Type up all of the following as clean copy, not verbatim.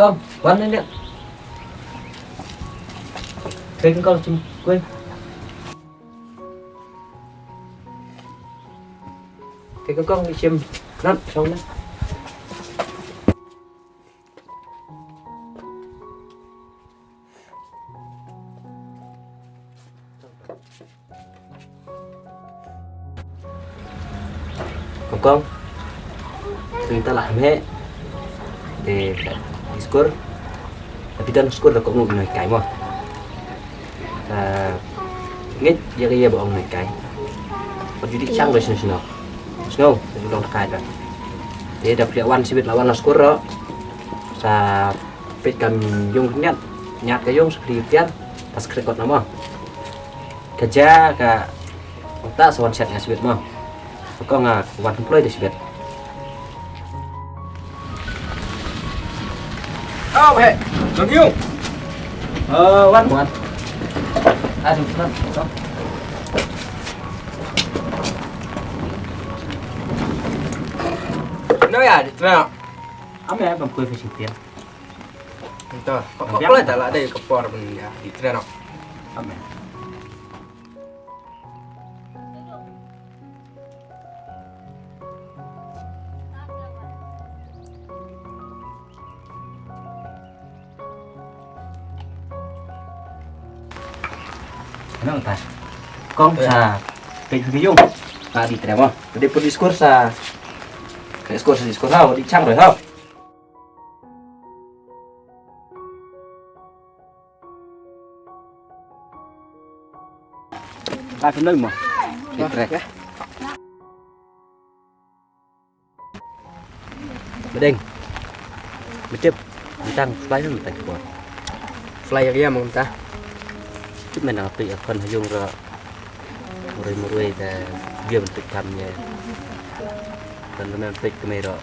con quán lên điện thuê con chim quên thuê con đi chim nắp xong đấy con kita lah me de diskur tapi kan diskur là có một người cái mà nghít giờ cái bọn người cái còn jadi chăng rồi snow snow jadi dong kai kan dia dapat lawan sibit lawan diskur đó sa pit kan yung nyat cái yung sekalian pas rekod nama kerja ka tak sawan setnya sibit mah kok nggak kuat play di sibit. Oh, hey, đừng yêu. Quán quán. Dùng thân. Đó. Nói à, về ạ. Em cầm quê phải chỉnh tiền. Rồi, có lại trở lại đây có bò mình đi trên nào. Em. Ano ta? Kong sa pagkakayong di tremo. Pwede po discourse sa discourse ha, di chang rồi ha. Lại phần nơi mà. Rek. Bedeng. Becep. Bintang fly nó thành quả. Fly kia mà ta. Chút mình nào tùy phần dùng rồi mùi là việc mình tự làm nhé phần mình tự cái này rồi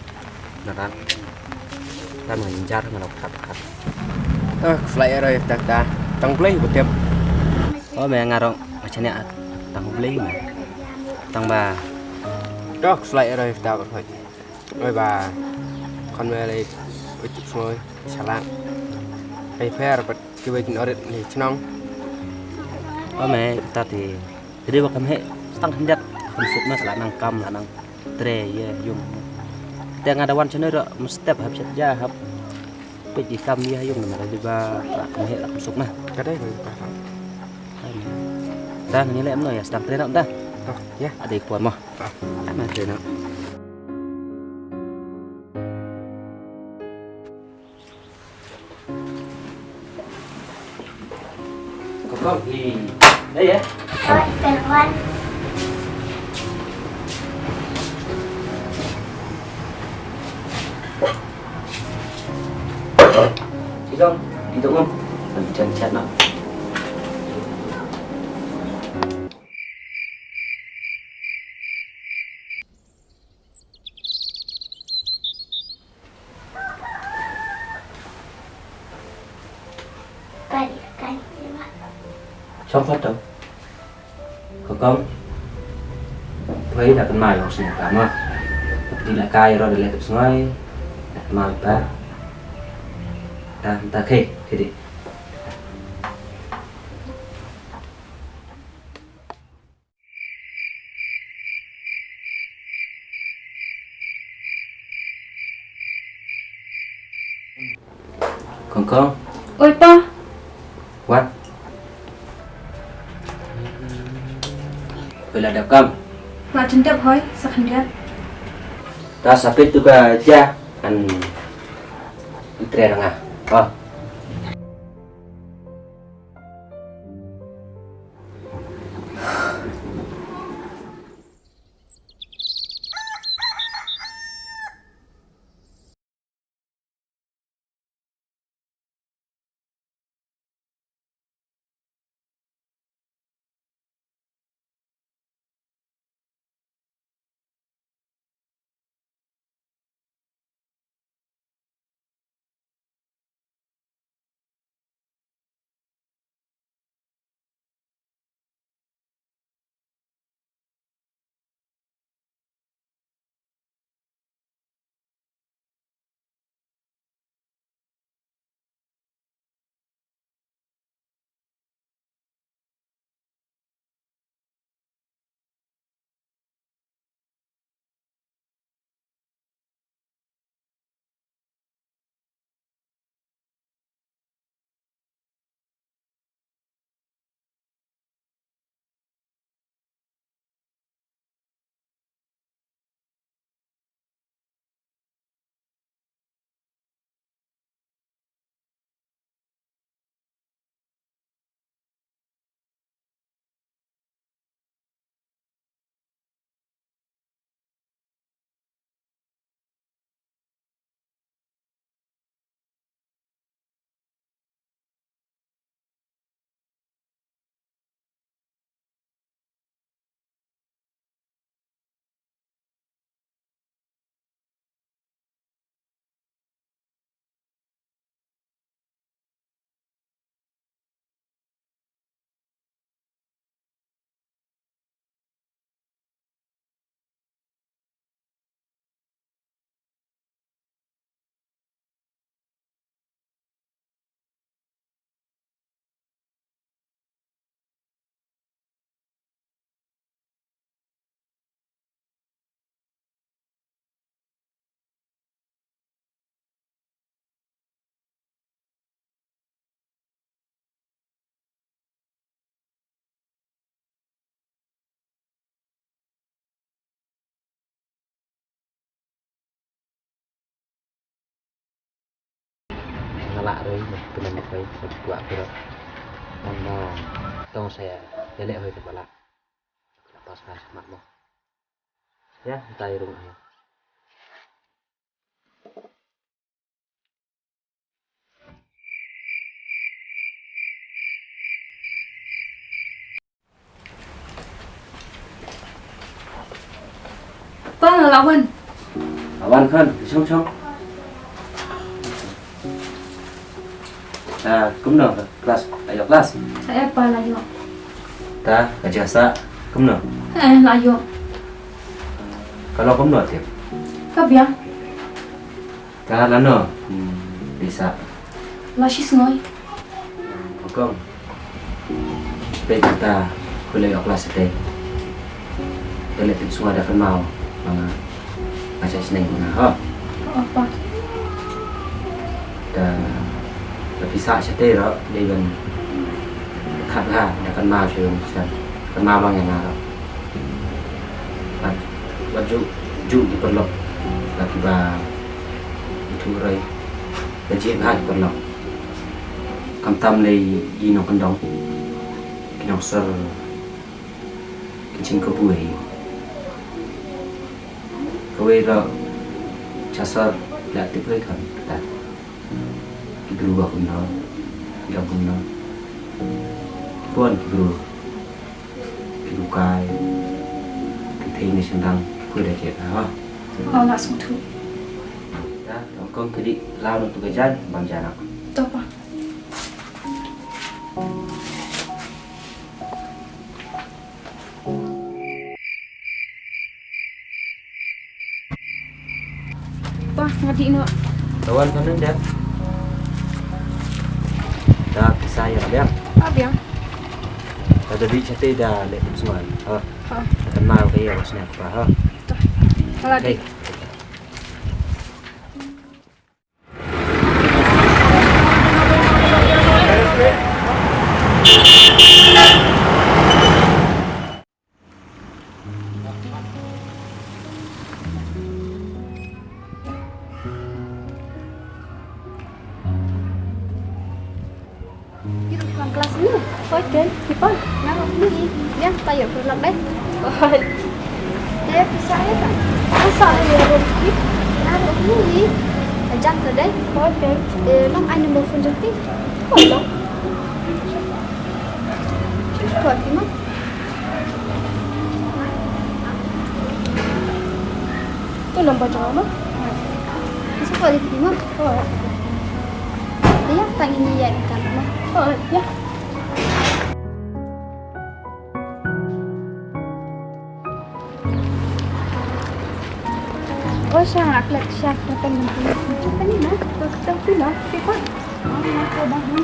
là đó ta mà nhìn ra mà đọc khát Fly rồi ta tăng play một tiếp mẹ ngà rồi mà chân nhẹ tăng play mà tăng bà đó fly rồi ta vẫn phải rồi bà con về đây với chụp rồi xả lạng hay phe rồi cái về nó để nong mẹ ta thì dia bakal he stang hendak konsumnya lah nang kam lah nang tre ya yung dia ngadawan channel ro mesti hab saja hab pe di kam ya yung nama di ba kan he konsumnya cái đấy rồi ta ini lem no ya stang tre nak dah ya ada ikuan mah ama tre nak kok di đây ya Ôi, cần quan. Chị không? Đi đúng không? Mình chân chặt nào. Cành Xong phát đâu? Không? Thấy là con mày học sinh cả mà. Thì là cài rồi để lại tập ngay. Mà ta khê đi. Con. Ôi pa, What? Vậy là đẹp không? và chân đẹp hơi, sắc hình đẹp. Ta sakit juga aja kan itre nga. Oh. salah rồi teman aku buat aku mau tong saya jelek hoy kepala pas pas makmo ya tay rumah Vâng, lawan. lawan kan xong cũng được kelas ayo kelas Saya apa layo? ta kerja sa cũng được Layo. kalau cũng được thì Kabia. ta là nó bisa Lashis ngoy. không bây kita kuliah kelas teh kita lihat semua ada kenal macam seneng mana ha Apa? dan lebih sak teh đó đi gần khát ha đã cần mau trường sen cần mau bằng yang nào baju diperlukan lagi ba itu rai baju ha diperlukan kam tam này gì nó còn đóng cái nó sờ cái chính có bụi cái đó chasar đã tiếp hơi thần ta cái berubah pun nó tidak pun nó pun cái kai cái thế này sedang kue dah chết ha Oh, langsung tu. ya con cái đi lao được tụi cái chân bằng giả nào Apa? Wah, ngadi no. kawan kan dia dah bisa ya dia Abia. ada di chat dah lihat semua ha Ha. kenal kayak harusnya apa ha Lagi. Còn kelas ini, ôi đến, thì con, nó không biết gì, nhá, tay ở phía lật đấy. Thế bisa hết rồi, nó sợ gì rồi, nó không biết gì, phải chặt rồi đấy, ôi đến, lúc anh được một phần trực tiếp, khỏi đâu, khỏi thì mất. Tôi làm bao giờ mất, sao khỏi thì mất, khỏi. Iya, pengen nyiain kan mah. Oh, ya. Oh, sangat lek siap datang apa ni nah? Kita pilih, kita. Oh, nak coba ni.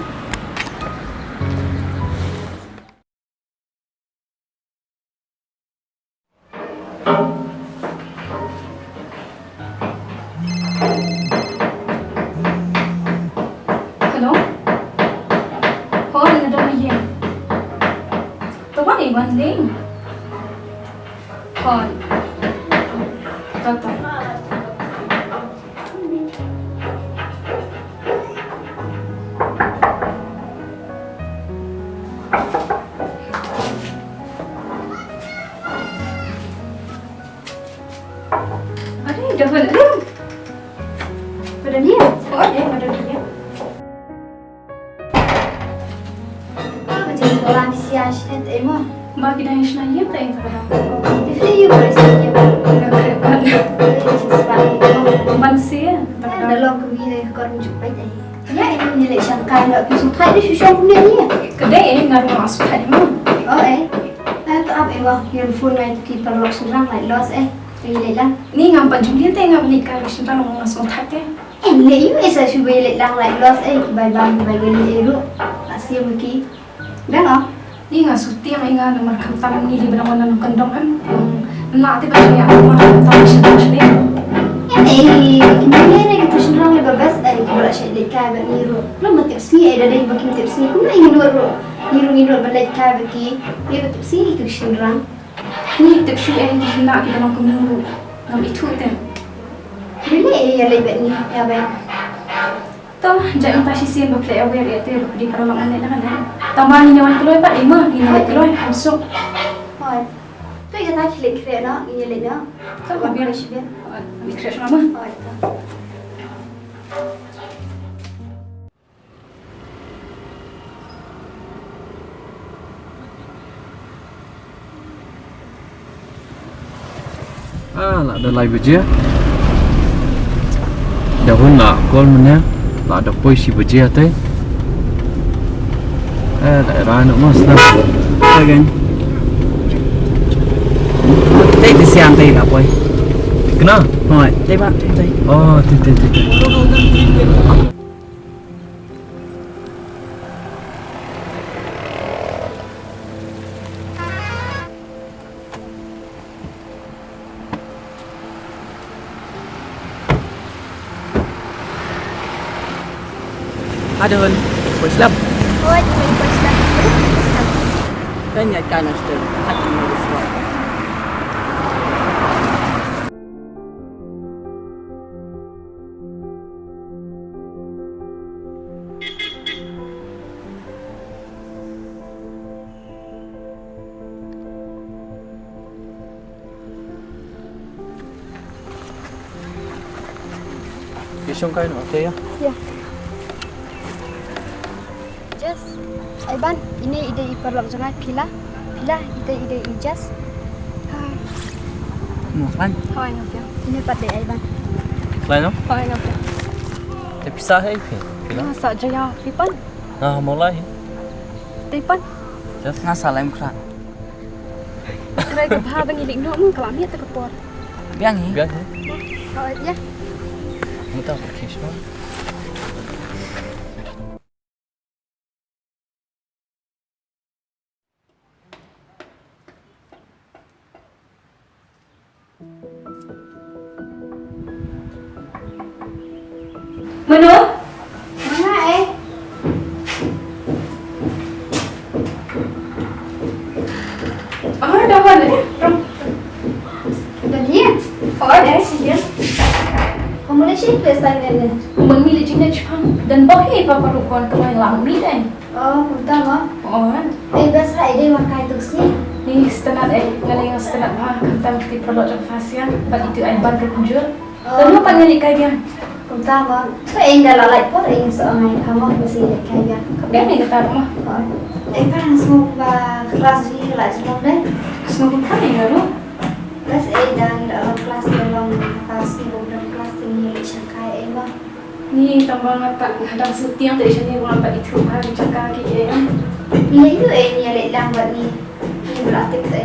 Hello? Hold on, ada lagi. Tuan ni banding. Hold. Tata. Ada dah ada. Pada dia. Oh, ada dia. Macam orang sias net emo. Bagi dah yang senang tak yang tak ada. Tifli you bersedia. Enggak keren. Bansia. Ada lo kami kau jumpa deh. Ya ini nilai sangkai nak pisau thai di susah punya ni. Kedai ngaruh masuk hari mana? Oh tu apa emo? Yang phone main kita lo senang like loss Nilai lang. Ni ngampan jumlah teh ngam ni kalau senang orang masuk thai. Nilai you esa cuba nilai lang like loss kibai bang kibai geli eru. Asyik mungkin. Dah no? Ni nggak suti yang ingat nomor kantam ni di benar-benar nak kendong kan? Nanti baca ya nomor kantam senang senang. Kita ni kita senang lebih best dari kita asyik dekat niru. Lo mati sini ada dari bagi mati sini. Kuna ingin niru balik kai bagi. Dia mati sini itu senang. Ni tipsi di nak kita nak kemuru ngam itu teh. Bila ya lebih ni ya baik. Tu Toh, jangan pasti sih bapak aware ya tuh di perlawanan ini kan. Tambahan ini orang keluar pak lima, ini keluar masuk. Rồi. Tôi cho ta chỉ lịch kệ đó, như lịch đó. Tôi Còn không biết. biết biết. Mikir sama. Rồi. ta. Lah ada live aja. Dahun nak call mana? Lah ada puisi baca teh. Daerah nak mas lah. Kan? Tây thì xem tây là quay. Kena? Rồi, tây bạn, tây. Oh, teh. Ada kan? Islam. Ôi, mình có sẽ Kan ya kan asta. Hati ni semua. Isong kain okey ya. Just. Aiban, ini ide perlok jangan pila. Pila ide ijas. Hai. Mau kan? Thôi ngọc ya. Ini pada Aiban. Lain no? Thôi ngọc ya. Teh pisah hai phe. Kena? Sợ jaya pipan. Nah, mau lain. Tipan. Just Ngasal em krak. Kira ke bah bang ilik nok kelam ni tak kepor. Biang ni. biar. Thôi ya. Muta pakai semua. Menu? Mana Dah mana? Dah dia. Oh, dah sih. Kamu dah sih pesta ni. Memilih jenis Jepang dan bahaya papa rukun kemarin lama ni. Oh, pertama. Oh, Biasa ide makai tu sih. ni setengah ngaling setengah bah kentang di produk fasian, bagi itu ai ban kekunjur. Dan apa ngaling kaya? Pertama, tu ing dah lalai pun ing seorang kamu mesti kaya. Dia ni kata rumah. Kan semua kelas ni kelas semua deh. Semua kan ya lu. Kelas dah dalam kelas dalam kelas ni bukan kelas ni cakap mah. Ni tambah ngata hadang setiang dari sini orang bagi itu hari cakap kaya. Ni itu ni lambat ni. Ni berarti tu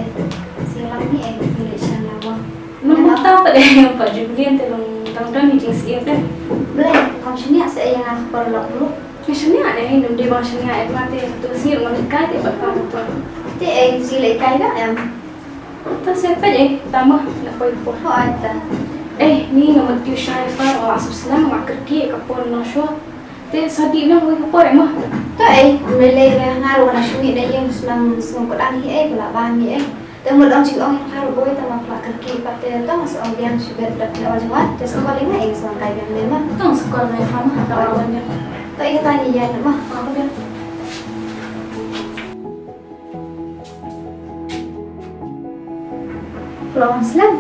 silang ni ni sana mah. Nombor tahu tak yang Pak Julian tolong tanggung meeting siap deh. Boleh, kamu sini saya yang aku perlu dulu. Macam ni ada yang nombor dia macam ni ada mati tu sih orang dekat dia bakal tu. Thì si lấy cây đó em. Tu siapa je? Tama nak kau ibu. Họ ada. Ni nama tu Syarifah Allah Subhanahu wa kerja kapon nasho. Te sadi na kau ibu mah. Tôi lấy ra ngaruh na suni dah yang senang senang kau dah ni belaban ni. Dan một ông chị ông hai rồi bôi tao mặc lại cực kỳ bát tiền tao mà sợ ông điang sugar đặt vào trong mắt thì sao có lính này sao cái việc đấy mà Tang sekolah mai faham tak awalnya. tôi cái tay gì vậy mà Apa dia? Pulau Islam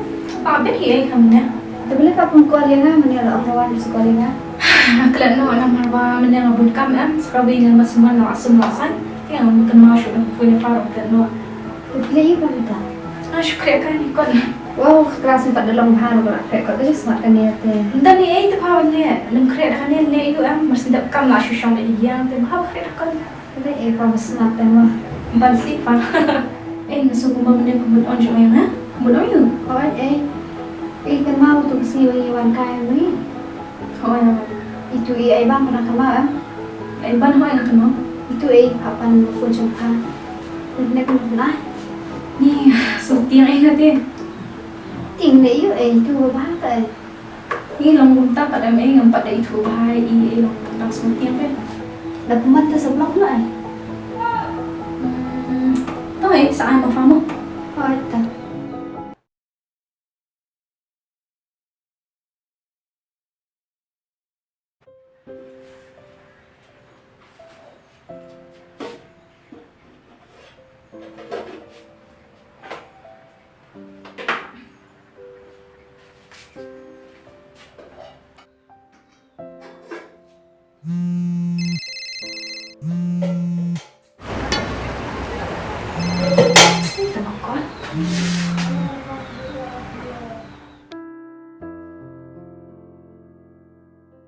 Apa dia kamu ni? tôi boleh kapung kau liang ah mana lah orang lawan sekolah liang ah Kelan no nama marwa menang abun kam Serabi dengan masih mana asum lasan. Yang mungkin masuk punya faru kelan no. tôi pilih apa kita Syukri kan ikon. wow kelas 4 dalam hari berat kau tu semat kan dia tu Dan ni itu apa ni? Lem kret kan ni itu mesti tak kam lah syusyong dah yang tu apa kret kan. boleh kau semat mah Ban siapa? Nasuh kumba menang kumba on jom yang kumba on you. oh kan mau tu si wangi kai ni Oh ya. itu ai bang pernah kemana Ban ho yang kenal. itu apa phone jangka ini pernah Ni sutiang katanya. tiền lý itu bác ơi Ni long munta pada mai ngampat dah itu bahai long tentang sutiang kan. đập mất tới sống lóc lại Tahu saan mo famo? thôi ta